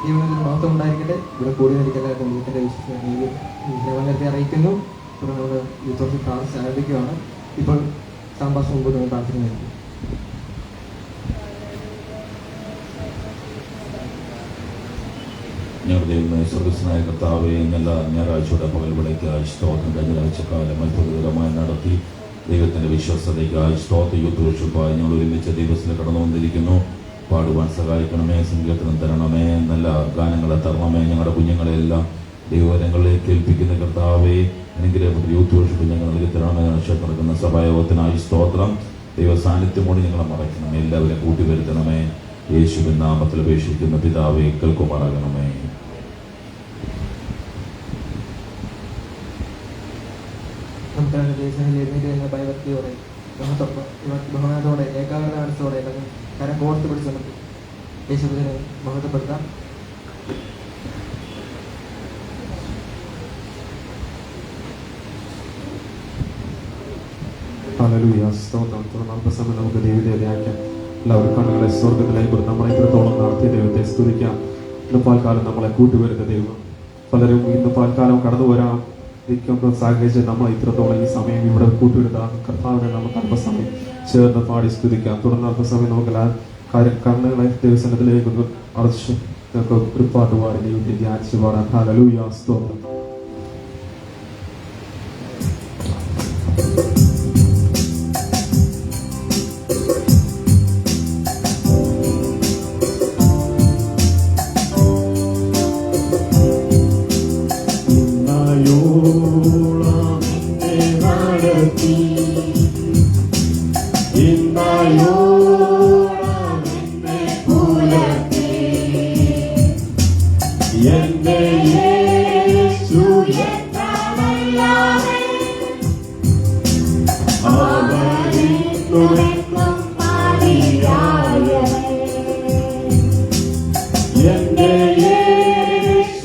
ദൈവത്തിന് മഹത്വം ഉണ്ടായിരിക്കട്ടെ. ഇവിടെ കൂടി നിൽക്കലായിട്ട് ദൈവത്തിൻ്റെ വിശ്വാസം അറിയിക്കുന്നു. തുടർന്ന് നമ്മൾ യൂത്ത് വർഷിപ്പ് പ്രാർത്ഥിച്ച് ആരംഭിക്കുകയാണ്. ഇപ്പോൾ സാമ്പാസ് മുമ്പ് നമ്മൾ പ്രാർത്ഥിക്കുന്നതായിരിക്കും. ഞങ്ങളുടെ ദൈവമേ, സ്വർഗ്ഗസ്ഥനായ കർത്താവേ, എല്ലാ ഞായറാഴ്ചയുടെ പകൽ വിളയ്ക്കായി സ്തോത്രം. കഴിഞ്ഞ ആഴ്ചക്കാലം അത്ഭുതകരമായി നടത്തി ദൈവത്തിൻ്റെ വിശ്വസ്തതയ്ക്കായി സ്തോത്ര യൂത്ത് വർഷിപ്പായി ഞങ്ങൾ ഒരുമിച്ച് ദൈവത്തിൽ കടന്നു വന്നിരിക്കുന്നു. പാടുവാൻ സഹായിക്കണമേ, സംഗീതനം തരണമേ, നല്ല ഗാനങ്ങളെ തരണമേ. ഞങ്ങളുടെ കുഞ്ഞുങ്ങളെല്ലാം ദൈവകരങ്ങളിലേക്ക് ഏൽപ്പിക്കുന്ന കർത്താവേ, അനുഗ്രഹപ്പെട്ട യൂത്ത് വർഷിപ്പ് ഞങ്ങൾ നൽകി തരണമേ. ക്ഷേത്രം നടക്കുന്ന സഭായോഗത്തിനായി സ്തോത്രം. ദൈവ സാന്നിധ്യമോട് ഞങ്ങളെ മറയ്ക്കണമേ, എല്ലാവരും കൂട്ടിവരുത്തണമേ. യേശുവിൻ നാമത്തിൽ അപേക്ഷിക്കുന്ന പിതാവേ, കേൾക്കുമാറാകണമേ. ഭയഭക്തിയോടെ ബഹുമാനത്തോടെ ഏകാഗ്രത മനസ്സോടെ കരം കോർത്ത് പിടിച്ച് നമുക്ക് യേശുവിനെ മഹത്വപ്പെടുത്താം. ഹല്ലേലൂയ. സ്തോത്രം. അല്പസമയം നമുക്ക് ദൈവത്തെ ധ്യാനിക്കാം. എല്ലാവരും കണ്ണുകളെ സ്വർഗത്തിലേക്ക് നമ്മളെ ഇത്രത്തോളം നടത്തിയ ദൈവത്തെ സ്തുതിക്കാം. ഇന്ന് പാൽക്കാലം നമ്മളെ കൂട്ടുവരുന്ന ദൈവം. പലരും ഇന്ന് പാൽക്കാലം കടന്നു വരാം ഇരിക്കുമ്പോൾ സാഹചര്യം നമ്മളെ ഇത്രത്തോളം ഈ സമയം ഇവിടെ കൂട്ടുവരുത്താൻ കർത്താവിനെ നമുക്ക് അല്പസമയം ചേർന്ന് പാടി സ്തുതിക്കാം. തുടർന്ന് അല്പസമയം നമുക്ക് കണ്ണുകളെ ദൈവസനത്തിലേക്ക് അടച്ച് നമുക്ക് ഒരു പാട്ട് പാടി ദൈവത്തെ ധ്യാനിച്ച് പാടാം. ഹല്ലേലൂയ. സ്തോത്രം. Hallelujah.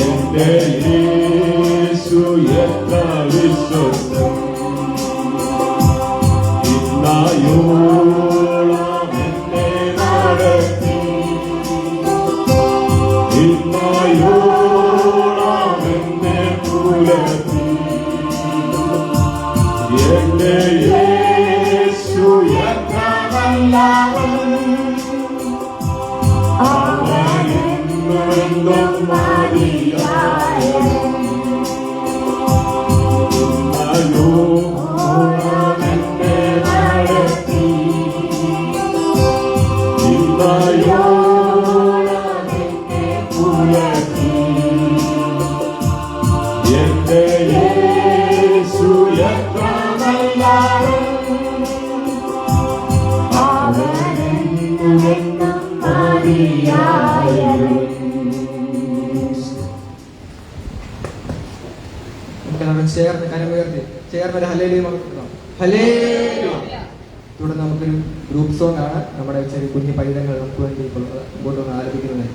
എന്റെ യേശു എത്ര വിശ്വസ്തൻ, ഇന്നായോളം എന്നെ നടത്തി, ഇന്നായോളം എന്നെ പുലർത്തി. എന്റെ യേശു എത്ര നല്ലവൻ, അവനെന്നും മതിയായവൻ. ഇന്നായോളം എന്നെ നടത്തി, ഇന്നായോളം എന്നെ പുലർത്തി. എന്റെ യേശു എത്ര നല്ലവൻ, അവനെന്നും മതിയായവൻ. നമുക്കെല്ലാവരും ചേർന്ന് കരമുയർത്തി ചേർന്ന് ഹല്ലേലൂയ മകർത്താം. ഹല്ലേലൂയ. തുടർന്ന് നമുക്കൊരു ഗ്രൂപ്പ് സോങ് ആണ്. നമ്മുടെ ചെറിയ കുഞ്ഞു പൈതങ്ങൾ നമുക്ക് വേണ്ടി ഇപ്പോൾ മുമ്പോട്ടൊന്ന് ആലപിക്കുന്നത്.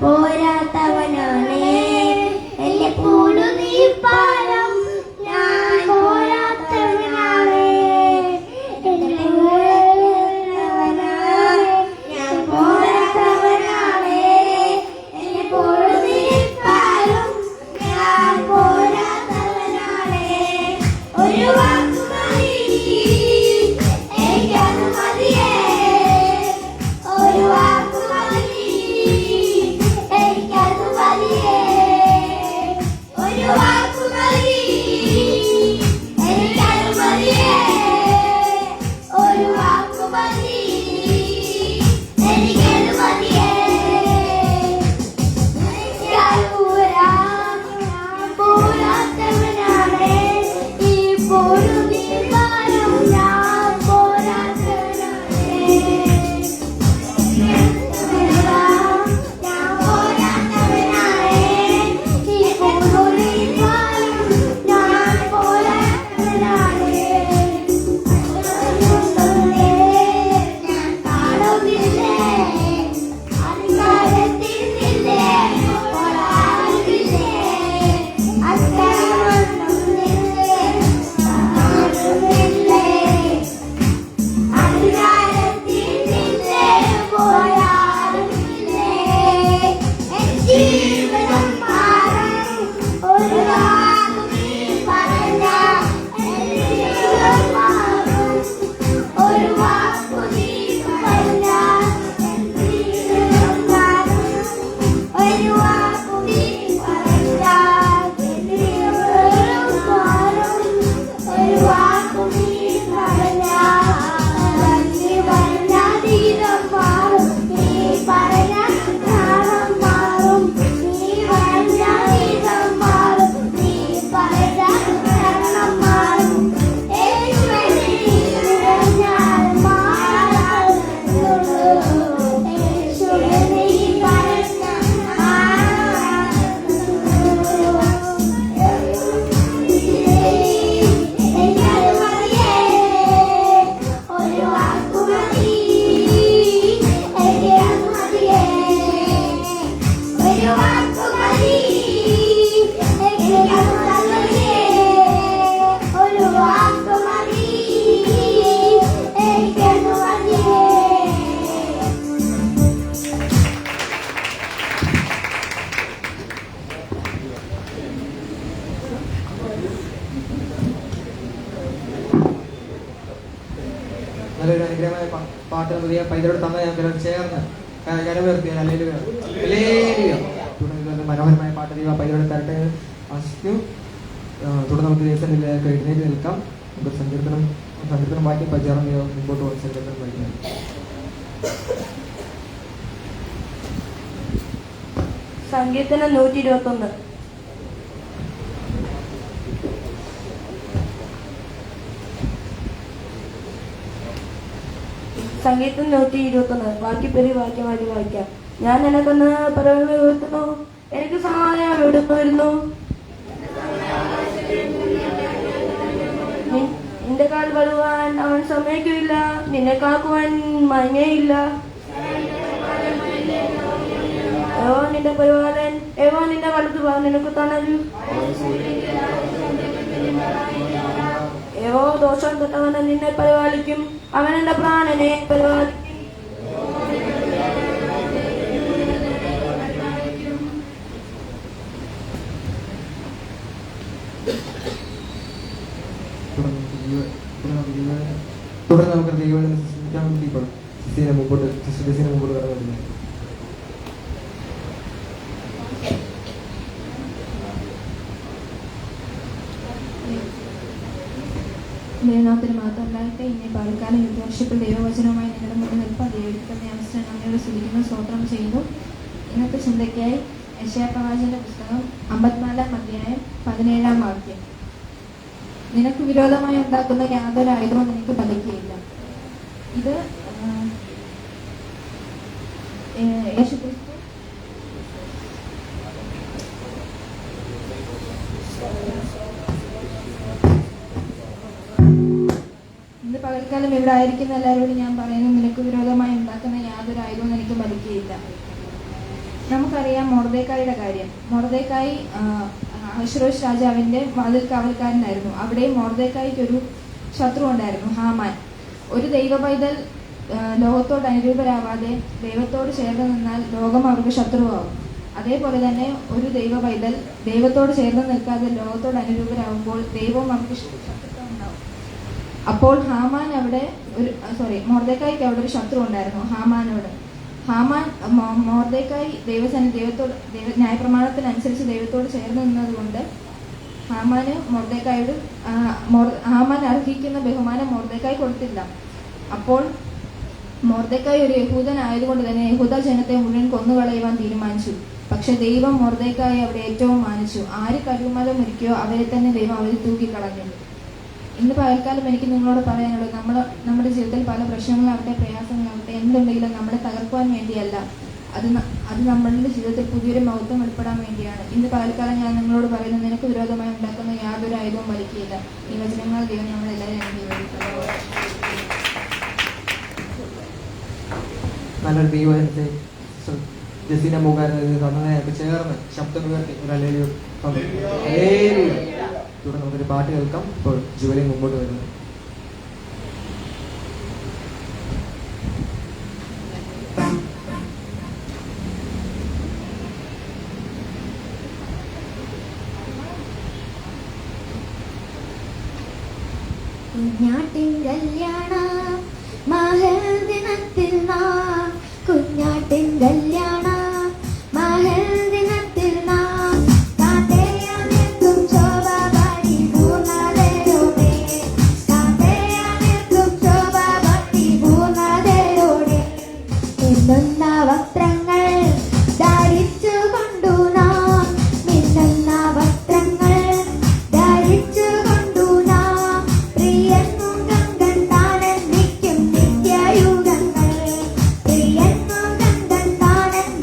പോരാത്തവനാണേ എന്നെ കൂടു നീ പാലം, ഞാൻ പോരാത്തവനാണേ എന്നെ ഞാൻ പോരാത്തവനാണേ എന്നെ കൂടു നീ പാലം, ഞാൻ പോരാത്തവനാണേ. ഒരു വാക്ക് മതി എനിക്കത് മതിയേ, ഒരു വാക്ക് മതി എനിക്കത് മതിയേ, ഒരു വാക്ക് മതി എനിക്കത് മതിയേ, ഒരു വാക്ക് മതി എനിക്കത് മതിയേ. പോരാത്തവനാണേ ഈ പോരു നീവാനും, ഞാൻ പോരാത്തവനാണേ ഞാൻ പോരാത്തവനാണേ ഈ പോരു നീവാനും, ഞാൻ പോരാത്തവനാണേ. ഞാൻ കാണുന്നില്ലേ അധികാരത്തിൽ നിന്നേ പോരാടുന്നില്ലേ, അധികാരമൊന്നുമില്ലേ കാണുന്നില്ലേ, അധികാരത്തിൽ നിന്നേ പോരാടുന്നില്ലേ. എൻ ജീവിതം മാറും ഒരു വാക്ക് നീ പറഞ്ഞാൽ, എൻ ജീവിതം മാറും ഒരു വാക്ക് നീ പറഞ്ഞാൽ, എൻ ജീവിതം മാറും ഒരു വാക്ക് നീ പറഞ്ഞാൽ, എൻ ജീവിതം മാറും ഒരു വാക്ക് നീ പറഞ്ഞാൽ. നീ പറഞ്ഞ ജീവിതം മാറും, നീ പറഞ്ഞ ജ്ഞാനം മാറും, നീ പറഞ്ഞ ജീവിതം മാറും, നീ പറഞ്ഞ ജ്ഞാനം മാറും. യേശുവേ നീ പറഞ്ഞാൽ മാറാനുള്ളൂ, യേശുവേ നീ പറഞ്ഞാൽ മാറാനുള്ളൂ. എനിക്കത് മതിയേ, ഒരു വാക്ക് മതി എനിക്കത് മതിയേ, ഒരു വാക്ക് മതി എനിക്കത് മതിയേ, ഒരു വാക്ക് മതി എനിക്കത് മതിയേ. നല്ലൊരു അനുഗ്രഹമായ പാട്ട് പുതിയ പൈതലോട് തന്ന ഞാൻ ചേർന്ന് കരമുയർത്തി ഹല്ലേലൂയ. ഹല്ലേലൂയ. തുടർന്ന് മനോഹരമായ പാട്ട് ദൈവ പൈതലോട് തരട്ടെ ആശിക്കും. തുടർന്ന് നമുക്ക് ദിവസങ്ങളിലേക്ക് എഴുന്നേറ്റ് നിൽക്കാം. നമുക്ക് സങ്കീർത്തനം മാറ്റി പഞ്ചാറം മുമ്പോട്ട് പോകുന്ന സങ്കീർത്തനം പഠിക്കാം. സങ്കീർത്തനം 121. സംഗീതം 121 ബാക്കി പേര് വാക്യമായിട്ട് വായിക്കാം. ഞാൻ നിനക്കൊന്ന് പറയുന്നത് കേൾക്കുന്നു, എനിക്ക് സമാധാനം എവിടുന്ന് വരുന്നു? നിന്റെ കാൽ വരുവാൻ അവൻ സമ്മതിക്കില്ല, നിന്നെ കാക്കുവാൻ മഞ്ഞയില്ല. ഏവോ നിന്റെ പരിപാലൻ, ഏവോ നിന്റെ വലത്ത് നിനക്ക് തണലും. ഏവോ ദോഷം തൊട്ടവനെ നിന്നെ പരിപാലിക്കും, അവൻ എന്റെ പ്രാണനെ പരിപാലിക്കും. തുടർന്ന് നമുക്ക് ദൈവത്തിന് സൃഷ്ടിക്കാൻ വേണ്ടി സിസിനെ മുമ്പോട്ട് കടന്നു വരുന്നത്. ദൈവനാമത്തിന് മാത്രമല്ലായിട്ട് ഇനി പാലക്കാലം യുദ്ധവർഷത്തിൽ ദൈവവചനവുമായി നിങ്ങളുടെ മുന്നിൽ നിൽപ്പാൻ ദൈവത്തിന്റെ അവസരം അങ്ങനെയോട് സ്തുതിക്കുന്നു, സ്തോത്രം ചെയ്യുന്നു. ഇന്നത്തെ ചിന്തയ്ക്കായി യെശയ്യാ പ്രവാചകന്റെ പുസ്തകം 54 അധ്യായം 17 വാക്യം. നിനക്ക് വിരോധമായി ഉണ്ടാക്കുന്ന യാതൊരു ആയുധവും നിനക്ക് ഫലിക്കുകയില്ല. ഇത് യേശുക്രിസ്തു ഇന്ന് പകൽക്കാലം ഇവിടെ ആയിരിക്കുന്ന എല്ലാവരോടും ഞാൻ പറയുന്നു, നിനക്ക് വിരോധമായി ഉണ്ടാക്കുന്ന യാതൊരു ആയുധവും നിനക്ക് ഫലിക്കുകയില്ല. നമുക്കറിയാം മൊർദെഖായിയുടെ കാര്യം. മൊർദെഖായി അഹശ്വേരോശ് രാജാവിന്റെ വാതിൽ കാവൽക്കാരനായിരുന്നു. അവിടെ മൊർദെഖായിക്ക് ഒരു ശത്രു ഉണ്ടായിരുന്നു, ഹാമാൻ. ഒരു ദൈവ പൈതൽ ലോകത്തോട് അനുരൂപരാവാതെ ദൈവത്തോട് ചേർന്ന് നിന്നാൽ ലോകം അവർക്ക് ശത്രുവാകും. അതേപോലെ തന്നെ ഒരു ദൈവ പൈതൽ ദൈവത്തോട് ചേർന്ന് നിൽക്കാതെ ലോകത്തോട് അനുരൂപരാകുമ്പോൾ ദൈവവും അവർക്ക് ശത്രുത്വം ഉണ്ടാവും. അപ്പോൾ മൊർദെഖായിക്ക് അവിടെ ഒരു ശത്രു ഉണ്ടായിരുന്നു, ഹാമാനോട്. മൊർദെഖായി ദൈവത്തോട് ന്യായപ്രമാണത്തിനനുസരിച്ച് ദൈവത്തോട് ചേർന്ന് നിന്നതുകൊണ്ട് ഹാമാൻ അർഹിക്കുന്ന ബഹുമാനം മൊർദെഖായി കൊടുത്തില്ല. അപ്പോൾ മൊർദെഖായി ഒരു യഹൂദൻ ആയതുകൊണ്ട് തന്നെ യഹൂദ ജനത്തെ മുഴുവൻ കൊന്നുകളയുവാൻ തീരുമാനിച്ചു. പക്ഷെ ദൈവം മൊർദെഖായി അവിടെ ഏറ്റവും മാനിച്ചു. ആര് കരുമലം ഒരുക്കിയോ അവരെ തന്നെ ദൈവം അവരിൽ തൂക്കിക്കളഞ്ഞു. ഇന്ന് പകൽക്കാലം എനിക്ക് നിങ്ങളോട് പറയാനുള്ളത്, നമ്മുടെ ജീവിതത്തിൽ പല പ്രശ്നങ്ങളാവട്ടെ, പ്രയാസങ്ങളാവട്ടെ, എന്തുണ്ടെങ്കിലും നമ്മളെ തകർക്കുവാൻ വേണ്ടിയല്ല, അത് നമ്മളുടെ ജീവിതത്തിൽ പുതിയൊരു മഹത്വം ഉൾപ്പെടാൻ വേണ്ടിയാണ്. ഇന്ന് പകൽക്കാലം ഞാൻ നിങ്ങളോട് പറയുന്നത്, നിനക്ക് വിരോധമായി ഉണ്ടാക്കുന്ന യാതൊരു ആയുധവും ഫലിക്കുകയില്ല. ഈ വചനങ്ങൾ ദൈവം നമ്മളെല്ലാവരും അനുഗ്രഹിക്കട്ടെ. നല്ലൊരു ദൈവജനത്തെ ജസീന മുഖാരൻ തന്നതിനൊക്കെ ചേർന്ന് ശബ്ദം ഉയർത്തി ഒരു ഹല്ലേലൂയ. തുടർന്ന് നമുക്കൊരു പാട്ട് കേൾക്കാം. ഇപ്പോൾ ജുവലി മുമ്പോട്ട് വരുന്നത്. കുഞ്ഞാട്ടിൻ കല്യാണ മഹൽ ദിനത്തിൽ നാം, കുഞ്ഞാട്ടിൻ കല്യാണ മഹൽ ദിനത്തിൽ നാം കാത്തേയാനിൽക്കും ശോഭാപാടി പൂർണ്ണതയോടെ, കാത്തേയാനിൽക്കും ശോഭാപാടി പൂർണ്ണതയോടെ. മിന്നുന്ന വസ്ത്രങ്ങൾ ധരിച്ചു കൊണ്ടു നാം, മിന്നുന്ന വസ്ത്രങ്ങൾ ധരിച്ചു കൊണ്ടു നാം, പ്രിയനും ഗംഗൻ താനെന്നിക്കും നിത്യയുഗങ്ങൾ, പ്രിയനും ഗംഗൻ താനെന്നിക്കും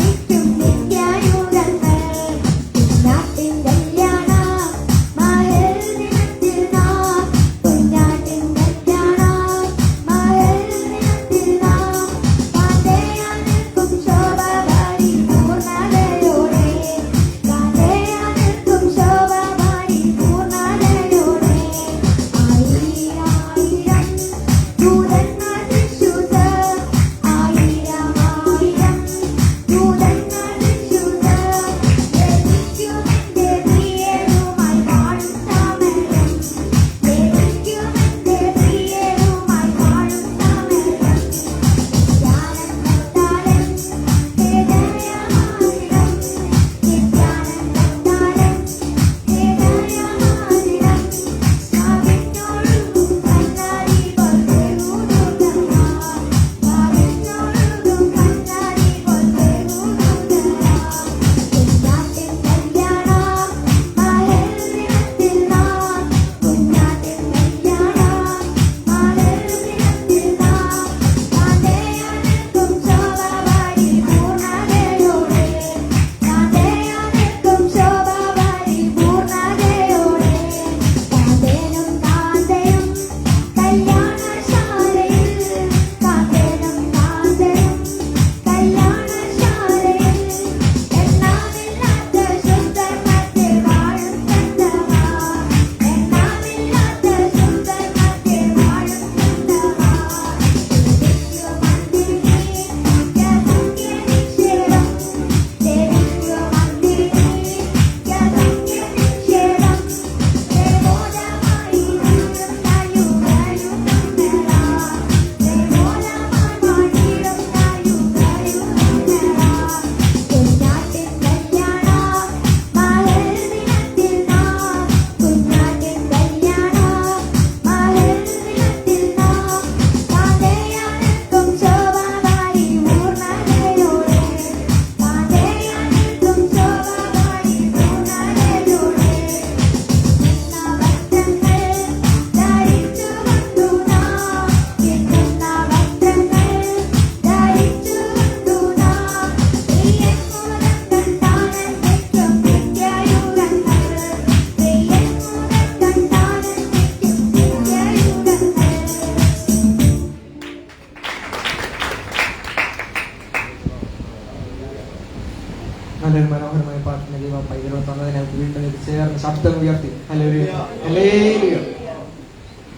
നല്ലൊരു മനോഹരമായ പാട്ടിന് ദൈവ പൈതലോട് തന്നതിനെ വീണ്ടും ചേർന്ന് ശബ്ദം ഉയർത്തി ഹല്ലേലൂയ ഹല്ലേലൂയ.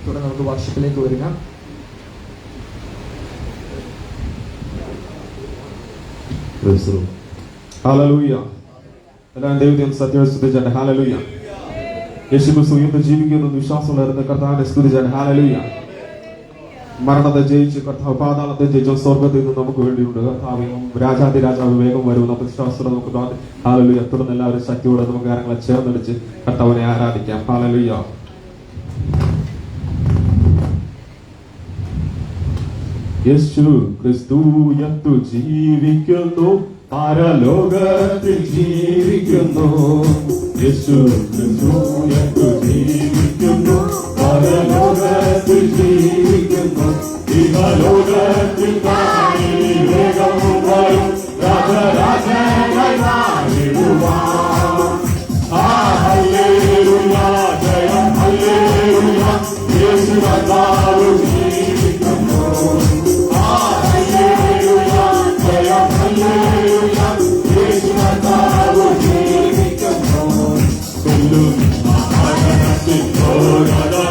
തുടർന്ന് നമുക്ക് വർഷിപ്പിലേക്ക് വരിക. ഹല്ലേലൂയ. എല്ലാവരും ദൈവത്തെ സത്യമായി സ്തുതിച്ചാട്ടെ. ഹല്ലേലൂയ. യേശുക്രിസ്തു വീണ്ടും ജീവിക്കുന്ന വിശ്വാസമുള്ള കർത്താവിനെ സ്തുതിച്ചാട്ടെ. ഹല്ലേലൂയ. മരണത്തെ ജയിച്ച് കർത്താവ് പാതാളത്തെ ജയിച്ച സ്വർഗത്തിൽ നിന്ന് നമുക്ക് വേണ്ടിയുണ്ട്. കർത്താവ് രാജാതിരാജാവ് വേഗം വരും. നമ്മുടെ വിശ്വാസത്തോടെ നമുക്ക് ഹല്ലേലൂയ. തുടർന്ന് എല്ലാവരും ശക്തിയോടെ നമുക്ക് കാര്യങ്ങളെ ചേർന്നടിച്ച് കർത്താവിനെ ആരാധിക്കാം. ഹല്ലേലൂയ. യേശു ക്രിസ്തു യത്തു ജീവിക്കുന്നു, പരലോകത്തിൽ ജീവിക്കുന്നു. യേശു ക്രിസ്തു യത്തു ജീവിക്കുന്നു, പരലോകത്തിൽ ജീവിക്കുന്നു. ഇഹലോകത്തിൽ വേഗം വരും രാജരാജനായി വാഴിടുവാൻ. ഹല്ലേലൂയ ജയം ഹല്ലേലൂയ. യേശു കർത്താവ് ജീവിക്കുന്നു. ഹല്ലേലൂയ ജയം ഹല്ലേലൂയ. യേശു കർത്താവ് ജീവിക്കുന്നു. മരണത്തിൽ പോരാടാം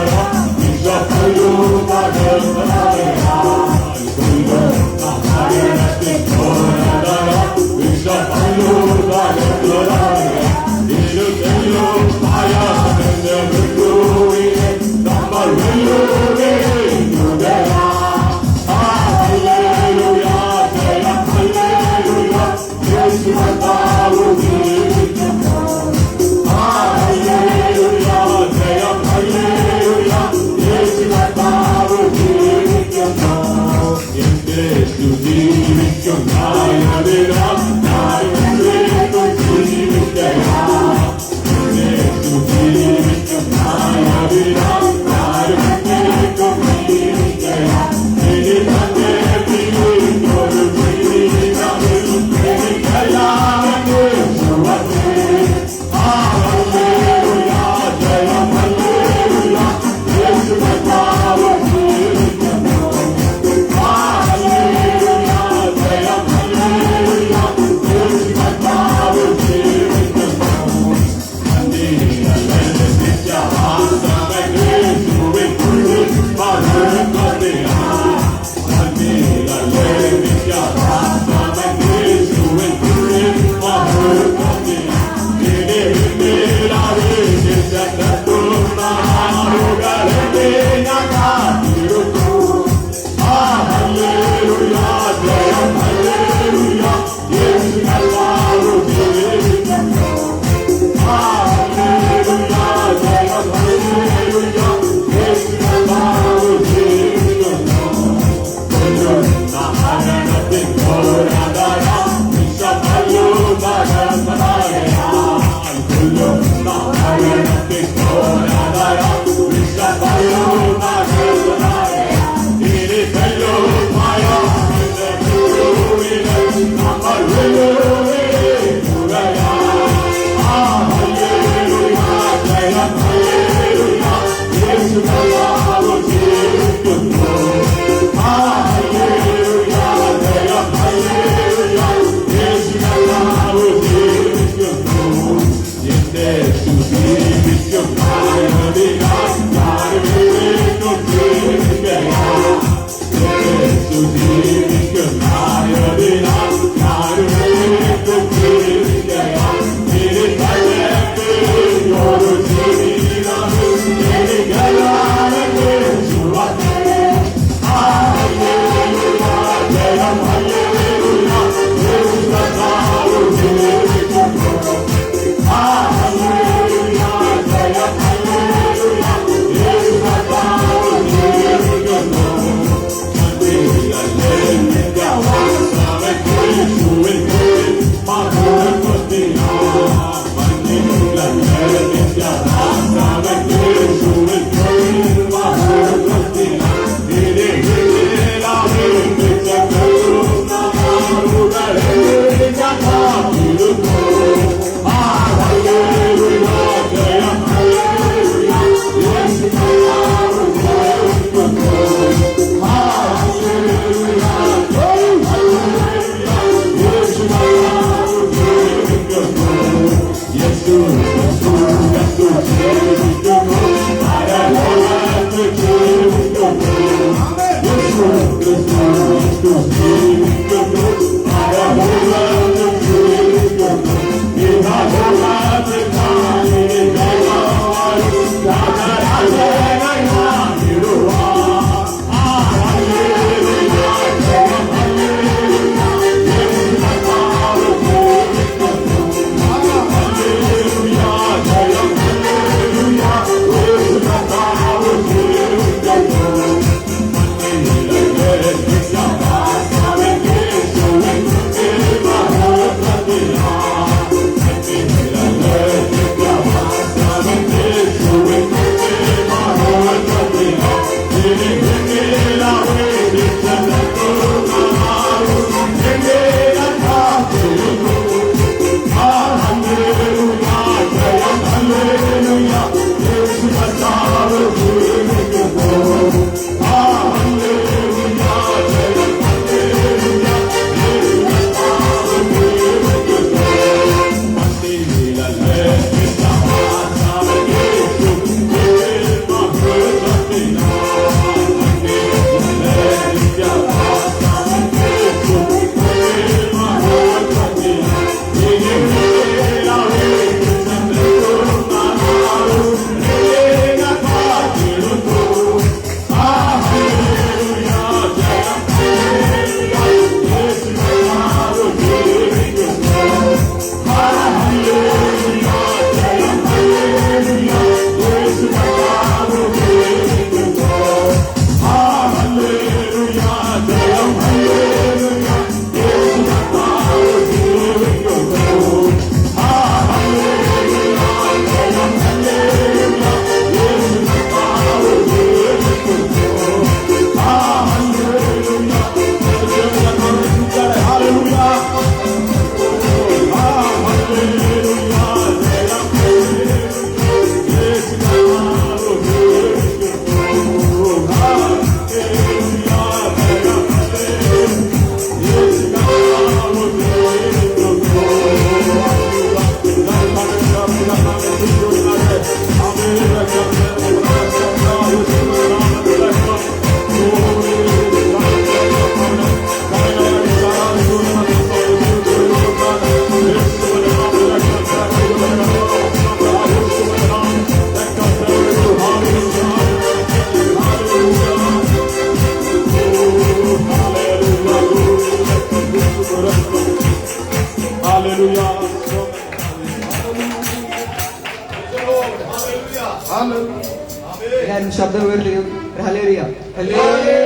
എല്ലാവരും ശബ്ദം ഉയർത്തിരും. Hallelujah, hallelujah.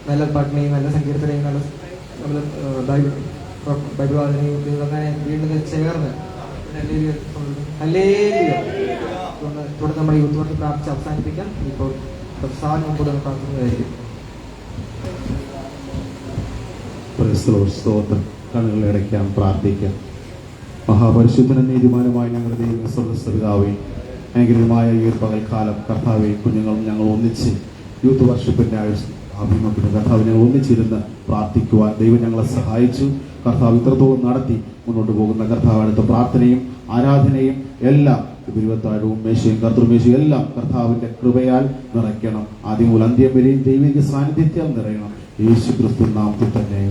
നല്ല പാട്ടിനെയും നല്ല സംഗീതത്തിനെയും നല്ല നമ്മൾ ബൈബിൾ വാചനയും അങ്ങനെ വീണ്ടും ചേർന്ന് ഹല്ലേലൂയ, ഹല്ലേലൂയ. തുടർന്ന് നമ്മുടെ യൂത്ത് വർക്ക് പ്രാർത്ഥിച്ച് അവസാനിപ്പിക്കാം. ഇപ്പോൾ പ്രസാദം കൂടെ പ്രാർത്ഥിക്കുന്നതായിരിക്കും. സ്തോത്രം. കണ്ണുകളെ അടയ്ക്കാം, പ്രാർത്ഥിക്കാം. മഹാപരിശുദ്ധനും നീതിമാനുമായ ഞങ്ങളുടെ ദൈവ സ്വർഗ്ഗസ്ഥപിതാവേ, ഭയങ്കരമായ ഈ ഒരു പകൽക്കാലം കർത്താവെ കുഞ്ഞുങ്ങളും ഞങ്ങൾ ഒന്നിച്ച് യൂത്ത് വർഷിപ്പിൻ്റെ അഭിമുഖത്തിന് കർത്താവ് ഞങ്ങൾ ഒന്നിച്ചിരുന്ന് പ്രാർത്ഥിക്കുവാൻ ദൈവം ഞങ്ങളെ സഹായിച്ചു. കർത്താവ് ഇത്രത്തോളം നടത്തി മുന്നോട്ട് പോകുന്ന കർത്താവ് അടുത്ത പ്രാർത്ഥനയും ആരാധനയും എല്ലാം തിരുവത്താഴവും മേശയും കർത്തൃമേശയും എല്ലാം കർത്താവിന്റെ കൃപയാൽ നിറയ്ക്കണം. ആദ്യം മുതൽ അന്ത്യം വരെയും ദൈവിക സാന്നിധ്യത്താൽ നിറയണം. യേശു ക്രിസ്തു നാമത്തിൽ തന്നെ.